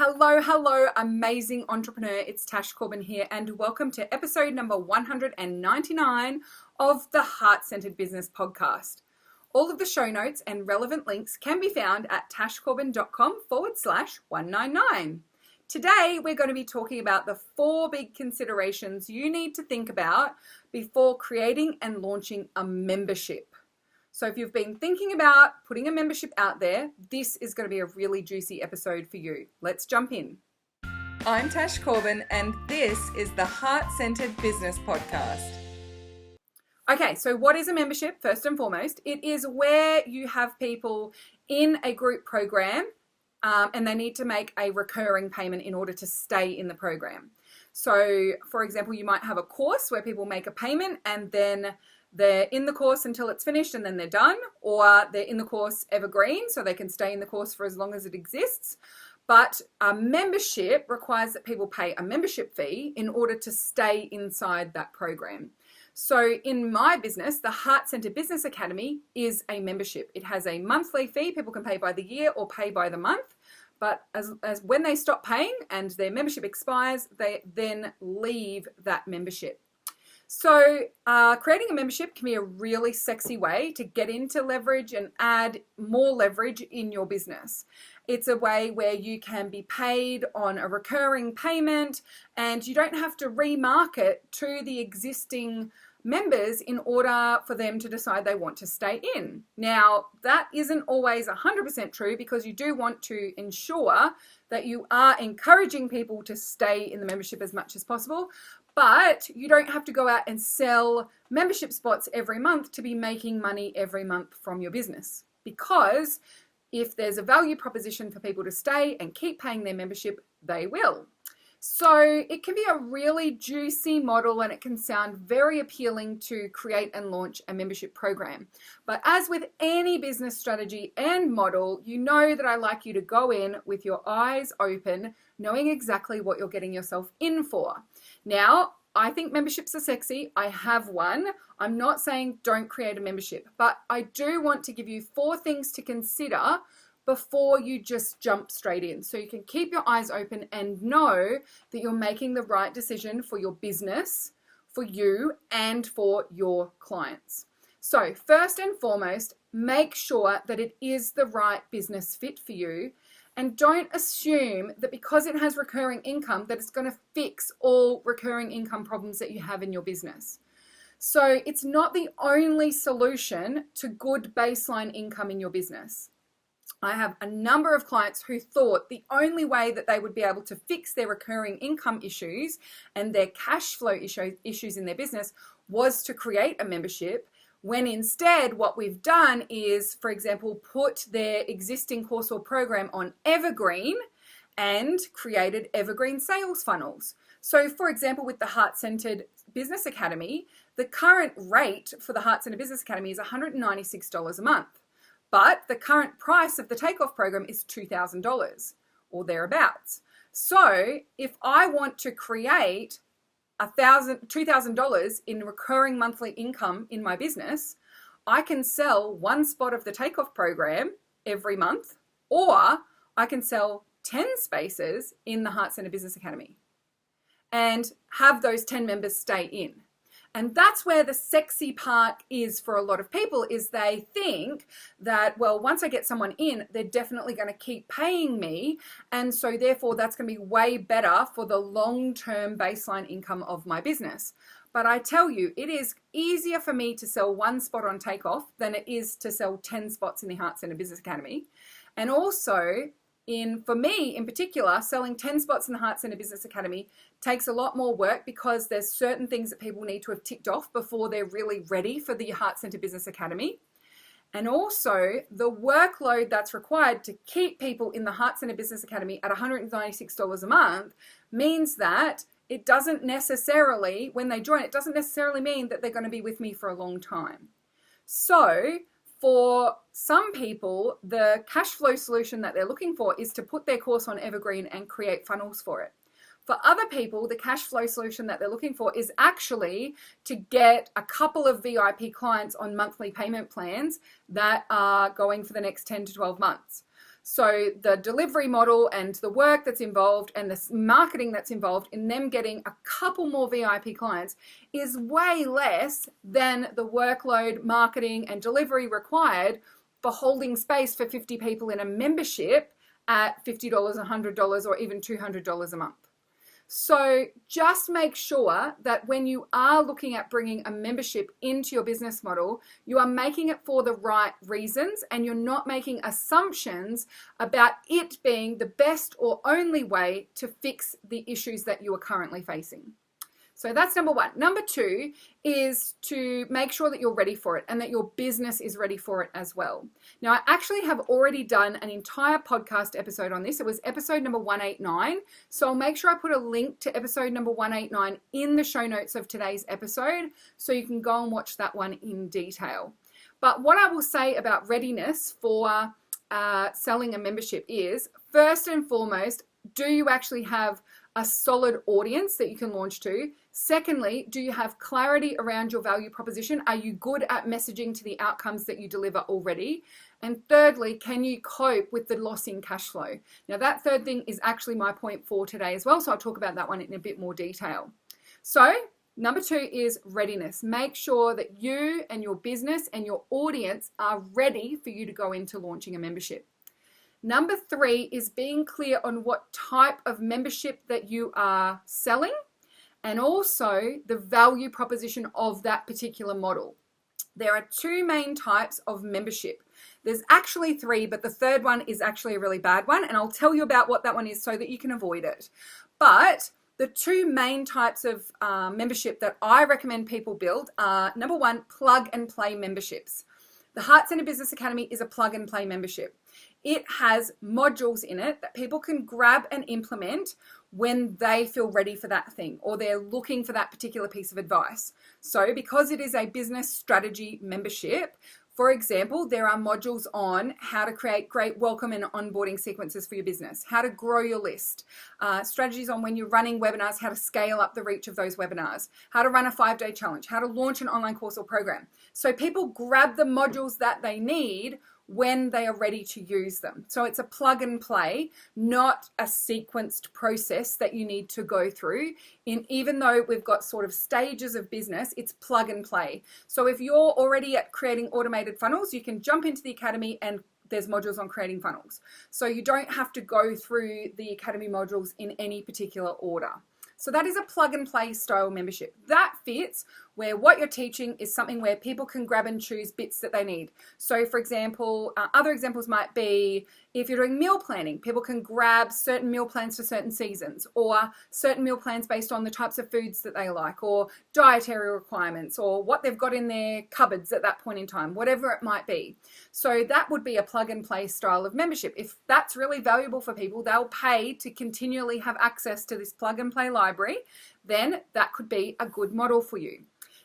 Hello, amazing entrepreneur. It's Tash Corbin here, and welcome to episode number 199 of the Heart-Centered Business Podcast. All of the show notes and relevant links can be found at tashcorbin.com/199. Today, we're going to be talking about the 4 big considerations you need to think about before creating and launching a membership. So if you've been thinking about putting a membership out there, this is going to be a really juicy episode for you. Let's jump in. I'm Tash Corbin, and this is the Heart-Centered Business Podcast. Okay, so what is a membership? First and foremost, it is where you have people in a group program and they need to make a recurring payment in order to stay in the program. So, for example, you might have a course where people make a payment and then they're in the course until it's finished and then they're done, or they're in the course evergreen so they can stay in the course for as long as it exists. But a membership requires that people pay a membership fee in order to stay inside that program. So in my business, the Heart-Centered Business Academy is a membership. It has a monthly fee. People can pay by the year or pay by the month. But as when they stop paying and their membership expires, they then leave that membership. So creating a membership can be a really sexy way to get into leverage and add more leverage in your business. It's a way where you can be paid on a recurring payment and you don't have to remarket to the existing members in order for them to decide they want to stay in. Now, that isn't always 100% true because you do want to ensure that you are encouraging people to stay in the membership as much as possible, but you don't have to go out and sell membership spots every month to be making money every month from your business. Because if there's a value proposition for people to stay and keep paying their membership, they will. So it can be a really juicy model and it can sound very appealing to create and launch a membership program. But as with any business strategy and model, you know that I like you to go in with your eyes open, knowing exactly what you're getting yourself in for. Now, I think memberships are sexy. I have one. I'm not saying don't create a membership, but I do want to give you 4 things to consider before you just jump straight in. So you can keep your eyes open and know that you're making the right decision for your business, for you, and for your clients. So first and foremost, make sure that it is the right business fit for you. And don't assume that because it has recurring income that it's going to fix all recurring income problems that you have in your business. So it's not the only solution to good baseline income in your business. I have a number of clients who thought the only way that they would be able to fix their recurring income issues and their cash flow issues in their business was to create a membership, when instead what we've done is, for example, put their existing course or program on evergreen and created evergreen sales funnels. So for example, with the Heart-Centered Business Academy, the current rate for the Heart-Centered Business Academy is $196 a month. But the current price of the takeoff program is $2,000 or thereabouts. So if I want to create $2,000 in recurring monthly income in my business, I can sell 1 spot of the takeoff program every month, or I can sell 10 spaces in the Heart-Centered Business Academy and have those 10 members stay in. And that's where the sexy part is for a lot of people, is they think that, well, once I get someone in, they're definitely going to keep paying me. And so therefore that's going to be way better for the long-term baseline income of my business. But I tell you, it is easier for me to sell 1 spot on Takeoff than it is to sell 10 spots in the Heart-Centered Business Academy. And also, for me in particular, selling 10 spots in the Heart-Centered Business Academy takes a lot more work because there's certain things that people need to have ticked off before they're really ready for the Heart-Centered Business Academy. And also the workload that's required to keep people in the Heart-Centered Business Academy at $196 a month means that it doesn't necessarily, when they join, it doesn't necessarily mean that they're going to be with me for a long time. So for some people, the cash flow solution that they're looking for is to put their course on evergreen and create funnels for it. For other people, the cash flow solution that they're looking for is actually to get a couple of VIP clients on monthly payment plans that are going for the next 10 to 12 months. So the delivery model and the work that's involved and the marketing that's involved in them getting a couple more VIP clients is way less than the workload, marketing, and delivery required for holding space for 50 people in a membership at $50, $100, or even $200 a month. So just make sure that when you are looking at bringing a membership into your business model, you are making it for the right reasons and you're not making assumptions about it being the best or only way to fix the issues that you are currently facing. So that's number one. Number two is to make sure that you're ready for it and that your business is ready for it as well. Now, I actually have already done an entire podcast episode on this. It was episode number 189. So I'll make sure I put a link to episode number 189 in the show notes of today's episode so you can go and watch that one in detail. But what I will say about readiness for selling a membership is, first and foremost, do you actually have a solid audience that you can launch to? Secondly, do you have clarity around your value proposition? Are you good at messaging to the outcomes that you deliver already? And thirdly, can you cope with the loss in cash flow? Now, that third thing is actually my point for today as well, so I'll talk about that one in a bit more detail. So, number two is readiness. Make sure that you and your business and your audience are ready for you to go into launching a membership. Number three is being clear on what type of membership that you are selling and also the value proposition of that particular model. There are two main types of membership. There's actually three, but the third one is actually a really bad one, and I'll tell you about what that one is so that you can avoid it. But the two main types of membership that I recommend people build are, number one, plug and play memberships. The Heart Centered Business Academy is a plug and play membership. It has modules in it that people can grab and implement when they feel ready for that thing or they're looking for that particular piece of advice. So because it is a business strategy membership, for example, there are modules on how to create great welcome and onboarding sequences for your business, how to grow your list, strategies on when you're running webinars, how to scale up the reach of those webinars, how to run a 5-day challenge, how to launch an online course or program. So people grab the modules that they need when they are ready to use them. So it's a plug and play, not a sequenced process that you need to go through. Even though we've got sort of stages of business, it's plug and play. So if you're already at creating automated funnels, you can jump into the academy and there's modules on creating funnels. So you don't have to go through the academy modules in any particular order. So that is a plug and play style membership. That fits where what you're teaching is something where people can grab and choose bits that they need. So for example, other examples might be if you're doing meal planning, people can grab certain meal plans for certain seasons or certain meal plans based on the types of foods that they like or dietary requirements or what they've got in their cupboards at that point in time, whatever it might be. So that would be a plug and play style of membership. If that's really valuable for people, they'll pay to continually have access to this plug and play library, then that could be a good model for you.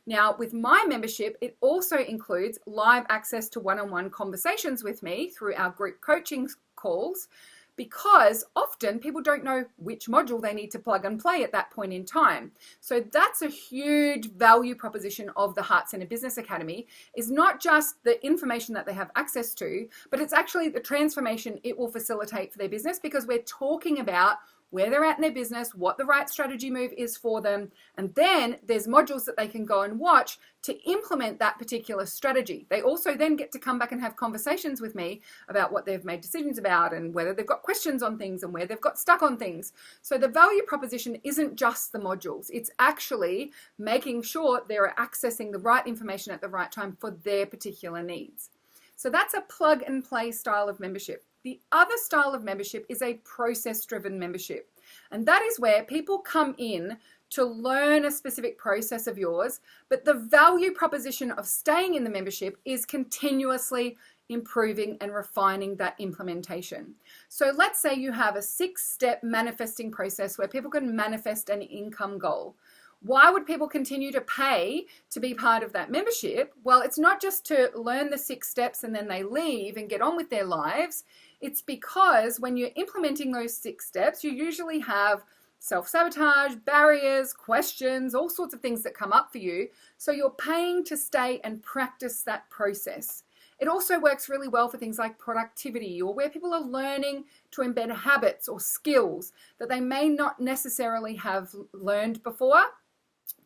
Now, with my membership, it also includes live access to one-on-one conversations with me through our group coaching calls, because often people don't know which module they need to plug and play at that point in time. So that's a huge value proposition of the Heart Centered Business Academy, is not just the information that they have access to, but it's actually the transformation it will facilitate for their business, because we're talking about where they're at in their business, what the right strategy move is for them, and then there's modules that they can go and watch to implement that particular strategy. They also then get to come back and have conversations with me about what they've made decisions about and whether they've got questions on things and where they've got stuck on things. So the value proposition isn't just the modules, it's actually making sure they're accessing the right information at the right time for their particular needs. So that's a plug and play style of membership. The other style of membership is a process-driven membership. And that is where people come in to learn a specific process of yours, but the value proposition of staying in the membership is continuously improving and refining that implementation. So let's say you have a 6-step manifesting process where people can manifest an income goal. Why would people continue to pay to be part of that membership? Well, it's not just to learn the 6 steps and then they leave and get on with their lives. It's because when you're implementing those 6 steps, you usually have self-sabotage, barriers, questions, all sorts of things that come up for you. So you're paying to stay and practice that process. It also works really well for things like productivity, or where people are learning to embed habits or skills that they may not necessarily have learned before.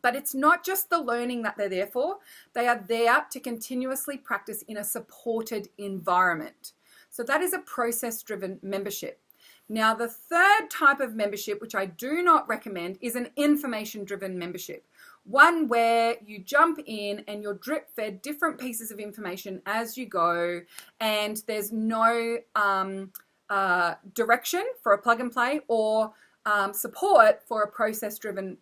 But it's not just the learning that they're there for. They are there to continuously practice in a supported environment. So that is a process-driven membership. Now, the third type of membership, which I do not recommend, is an information-driven membership. One where you jump in and you're drip-fed different pieces of information as you go, and there's no direction for a plug and play or support for a process-driven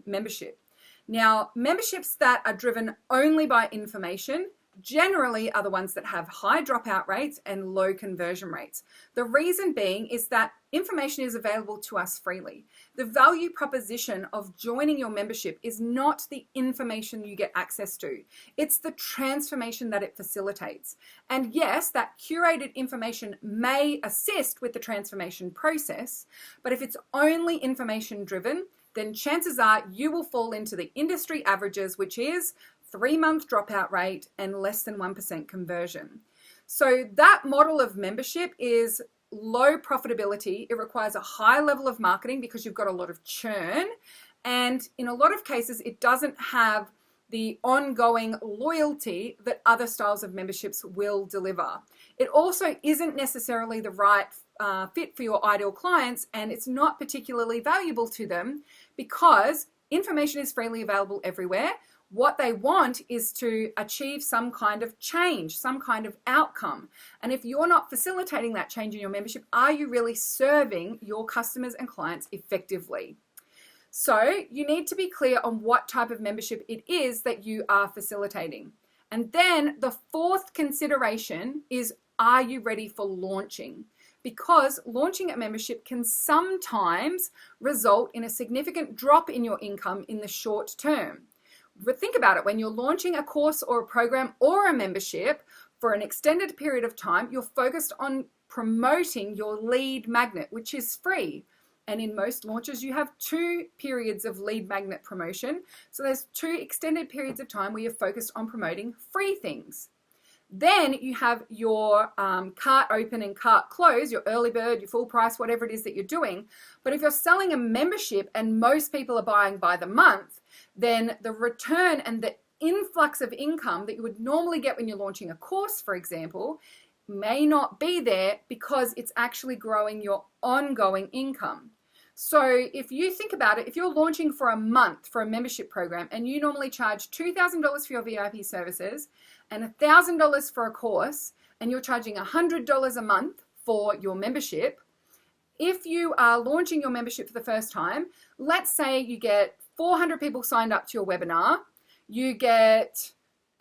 membership. Now, memberships that are driven only by information generally are the ones that have high dropout rates and low conversion rates. The reason being is that information is available to us freely. The value proposition of joining your membership is not the information you get access to. It's the transformation that it facilitates. And yes, that curated information may assist with the transformation process, but if it's only information driven, then chances are you will fall into the industry averages, which is 3-month dropout rate and less than 1% conversion. So that model of membership is low profitability. It requires a high level of marketing because you've got a lot of churn. And in a lot of cases, it doesn't have the ongoing loyalty that other styles of memberships will deliver. It also isn't necessarily the right fit for your ideal clients, and it's not particularly valuable to them because information is freely available everywhere. What they want is to achieve some kind of change, some kind of outcome. And if you're not facilitating that change in your membership, are you really serving your customers and clients effectively? So you need to be clear on what type of membership it is that you are facilitating. And then the fourth consideration is, are you ready for launching? Because launching a membership can sometimes result in a significant drop in your income in the short term. But think about it, when you're launching a course or a program or a membership for an extended period of time, you're focused on promoting your lead magnet, which is free. And in most launches, you have 2 periods of lead magnet promotion. So there's 2 extended periods of time where you're focused on promoting free things. Then you have your cart open and cart close, your early bird, your full price, whatever it is that you're doing. But if you're selling a membership and most people are buying by the month, then the return and the influx of income that you would normally get when you're launching a course, for example, may not be there because it's actually growing your ongoing income. So if you think about it, if you're launching for a month for a membership program and you normally charge $2,000 for your VIP services and $1,000 for a course, and you're charging $100 a month for your membership, if you are launching your membership for the first time, let's say you get 400 people signed up to your webinar, you get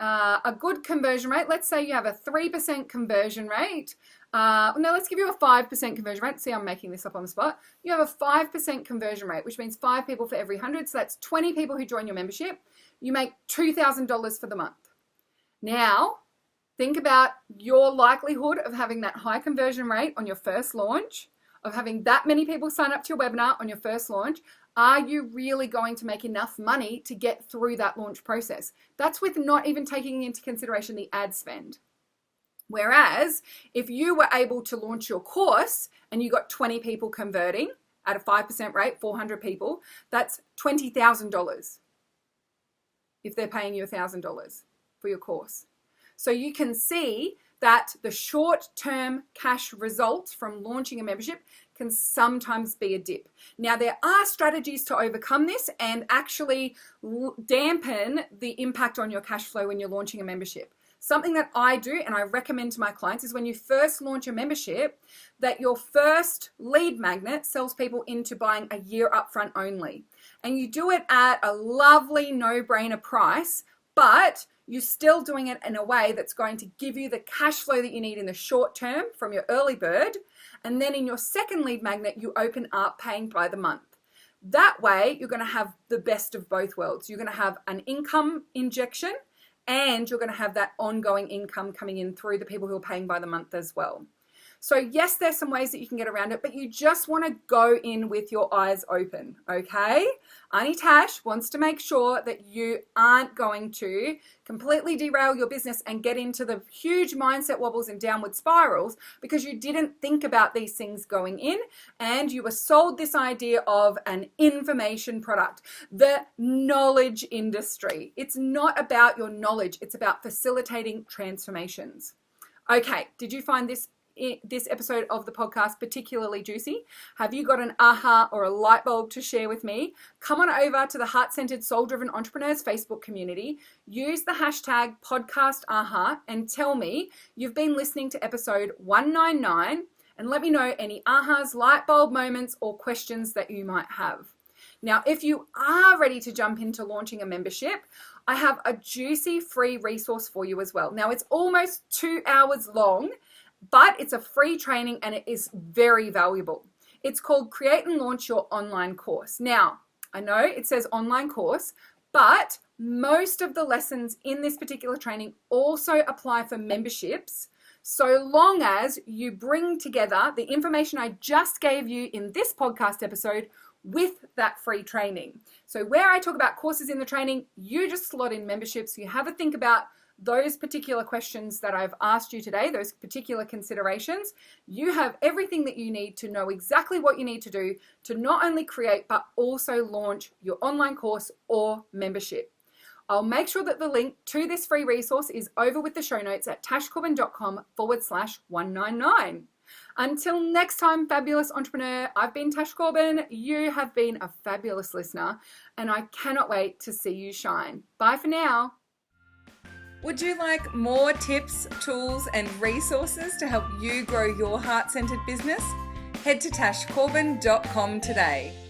a good conversion rate. Let's say you have a 3% conversion rate. No, let's give you a 5% conversion rate. See, I'm making this up on the spot. You have a 5% conversion rate, which means 5 people for every 100. So that's 20 people who join your membership. You make $2,000 for the month. Now, think about your likelihood of having that high conversion rate on your first launch, of having that many people sign up to your webinar on your first launch. Are you really going to make enough money to get through that launch process? That's with not even taking into consideration the ad spend. Whereas if you were able to launch your course and you got 20 people converting at a 5% rate, 400 people, that's $20,000 if they're paying you $1,000 for your course. So you can see that the short-term cash results from launching a membership can sometimes be a dip. Now, there are strategies to overcome this and actually dampen the impact on your cash flow when you're launching a membership. Something that I do and I recommend to my clients is when you first launch a membership, that your first lead magnet sells people into buying a year upfront only. And you do it at a lovely no-brainer price, but you're still doing it in a way that's going to give you the cash flow that you need in the short term from your early bird. And then in your second lead magnet, you open up paying by the month. That way, you're going to have the best of both worlds. You're going to have an income injection and you're going to have that ongoing income coming in through the people who are paying by the month as well. So yes, there's some ways that you can get around it, but you just want to go in with your eyes open, okay? Aunty Tash wants to make sure that you aren't going to completely derail your business and get into the huge mindset wobbles and downward spirals because you didn't think about these things going in and you were sold this idea of an information product, the knowledge industry. It's not about your knowledge, it's about facilitating transformations. Okay, did you find this episode of the podcast particularly juicy? Have you got an aha or a light bulb to share with me? Come on over to the Heart-Centered Soul-Driven Entrepreneurs Facebook community. Use the hashtag #PodcastAha and tell me you've been listening to episode 199 and let me know any ahas, light bulb moments, or questions that you might have. Now, if you are ready to jump into launching a membership, I have a juicy free resource for you as well. Now, it's almost 2 hours long, but it's a free training and it is very valuable. It's called Create and Launch Your Online Course. Now, I know it says online course, but most of the lessons in this particular training also apply for memberships, so long as you bring together the information I just gave you in this podcast episode with that free training. So where I talk about courses in the training, you just slot in memberships. You have a think about those particular questions that I've asked you today, those particular considerations. You have everything that you need to know exactly what you need to do to not only create, but also launch your online course or membership. I'll make sure that the link to this free resource is over with the show notes at tashcorbin.com/199. Until next time, fabulous entrepreneur, I've been Tash Corbin. You have been a fabulous listener, and I cannot wait to see you shine. Bye for now. Would you like more tips, tools, and resources to help you grow your heart-centered business? Head to tashcorbin.com today.